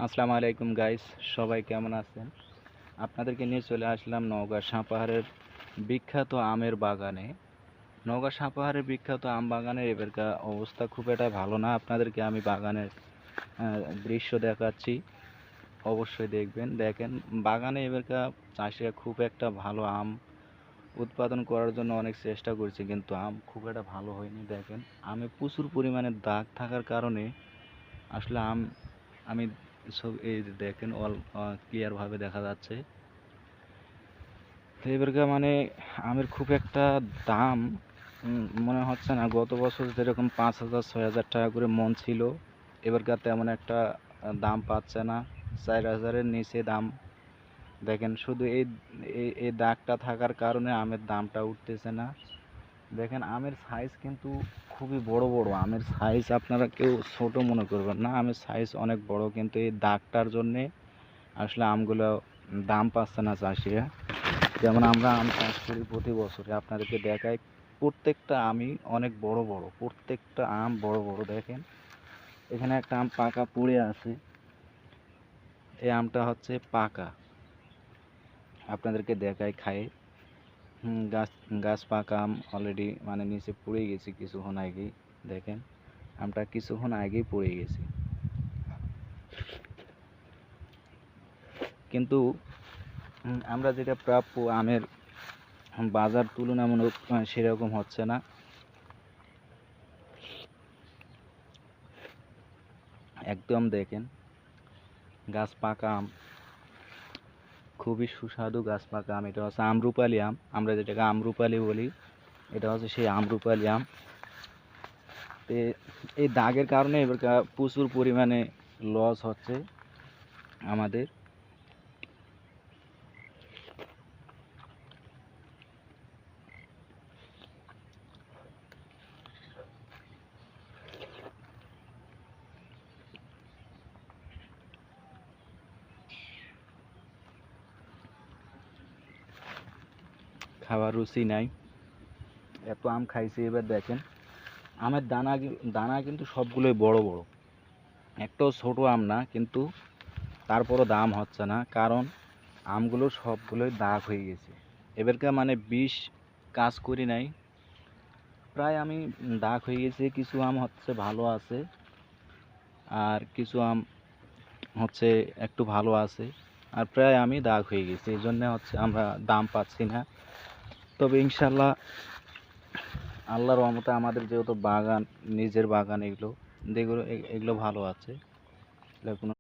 আসসালামু আলাইকুম গাইস, সবাই কেমন আছেন? আপনাদেরকে নিয়ে চলে আসলাম নওগাঁ সাপাহারের বিখ্যাত আমের বাগানে। নওগাঁ সাপাহারের বিখ্যাত আম বাগানের এবারকার অবস্থা খুব একটা ভালো না। আপনাদেরকে আমি বাগানের দৃশ্য দেখাচ্ছি, অবশ্যই দেখবেন। দেখেন, বাগানে এবারকার চাষিরা খুব একটা ভালো আম উৎপাদন করার জন্য অনেক চেষ্টা করছে, কিন্তু আম খুব একটা ভালো হয়নি। দেখেন, আমে প্রচুর পরিমাণে দাগ থাকার কারণে আসলে আমি সব এই যে দেখেন অল ক্লিয়ার ভাবে দেখা যাচ্ছে। তো এবারকার মানে আমের খুব একটা দাম মনে হচ্ছে না। গত বছর যেরকম 5,000 6,000 টাকা করে মন ছিল, এবারকার তেমন একটা দাম পাচ্ছে না। 4,000-এর নিচে দাম। দেখেন, শুধু এই এই এই দাগটা থাকার কারণে আমের দামটা উঠতেছে না। দেখেন, আমের সাইজ কিন্তু খুবই বড় বড় আমের সাইজ, আপনারা কেউ ছোট মনে করবেন না। আমের সাইজ অনেক বড়, কিন্তু এই দাগটার জন্যে আসলে আমগুলো দাম পাচ্ছে না চাষিরা। যেমন আমরা আম চাষ করি প্রতি বছরে, আপনাদেরকে দেখাই। প্রত্যেকটা আমই অনেক বড় বড়, প্রত্যেকটা আম বড় বড়। দেখেন, এখানে একটা আম পাকা পড়ে আছে। এই আমটা হচ্ছে পাকা, আপনাদেরকে দেখাই খাই। গাছ গাছ পাকা আম অলরেডি মানে নিচে পড়ে গেছে কিছুক্ষণ আগেই। দেখেন, আমটা কিছুক্ষণ আগেই পড়ে গেছে, কিন্তু আমরা যেটা প্রাপ্য আমের বাজার তুলনামূলক সেরকম হচ্ছে না। একদম দেখেন, গাছ পাকা আম, খুবই সুস্বাদু গাছ পাকা আম। এটা হচ্ছে আমরুপালি আম, আমরা যেটাকে আমরুপালি বলি। এটা হচ্ছে সেই আমরুপালি আম। এই দাগের কারণে এবার প্রচুর পরিমাণে লস হচ্ছে আমাদের। খাওয়ার রুচি নাই, এত আম খাইছি। এবার দেখেন, আমের দানা দানা কিন্তু সবগুলোই বড় বড়, একটাও ছোট আম না। কিন্তু তারপরও দাম হচ্ছে না, কারণ আমগুলো সবগুলোই দাগ হয়ে গেছে। এবারকার মানে বিষ কাজ করি নাই, প্রায় আমি দাগ হয়ে গেছে। কিছু আম হচ্ছে ভালো আছে, আর কিছু আম হচ্ছে একটু ভালো আছে, আর প্রায় আমি দাগ হয়ে গেছি। এই জন্য হচ্ছে আমরা দাম পাচ্ছি না। তবে ইনশাল্লাহ আল্লাহর রহমতে আমাদের যেহেতু বাগান, নিজের বাগান, এগুলো এগুলো ভালো আছে। এগুলো কোনো